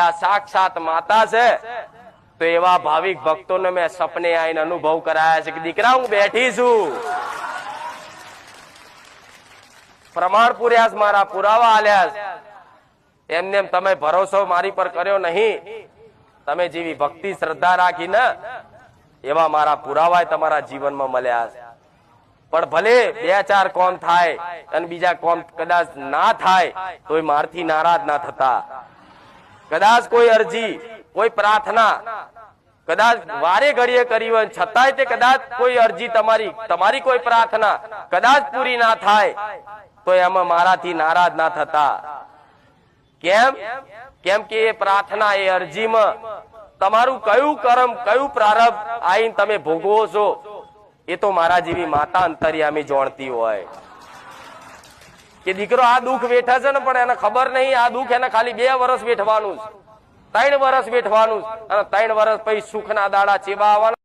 આ સાક્ષાત માતા છે, તો એવા ભાવિક ભક્તોને મેં સપને આવીને અનુભવ કરાયા છે કે દીકરા હું બેઠી છું, પ્રમાણ પૂર્યા, મારા પુરાવા આલ્યા. એમને તમે ભરોસો મારી પર કર્યો નહીં, તમે જેવી ભક્તિ શ્રદ્ધા રાખી ને એવા મારા પુરાવા તમારા જીવનમાં મળ્યા છે. પણ ભલે 2-4 કોમ થાય અને બીજા કોમ કદાચ ના થાય તોય મારથી નારાજ ના થતા. કદાચ કોઈ અરજી, કોઈ પ્રાર્થના કદાચ વારે ઘડીએ કરી હોય છતાંય તે કદાચ કોઈ અરજી તમારી કોઈ પ્રાર્થના કદાચ પૂરી ના થાય તો એમાં મારાથી નારાજ ના થતા. કેમ કે એ પ્રાર્થના, એ અરજીમાં તમારું કયું કર્મ, કયું પ્રારબ્ધ આઈને તમે ભોગવો છો એ તો મારા જેવી માતા અંતર્યામી જાણતી હોય. કે દીકરો આ દુઃખ વેઠે છે ને, પણ એને ખબર નહીં આ દુઃખ એને ખાલી 2 વર્ષ વેઠવાનું, 3 વર્ષ વેઠવાનું, અને 3 વર્ષ પછી સુખના દાડા ચેવા આવવાના.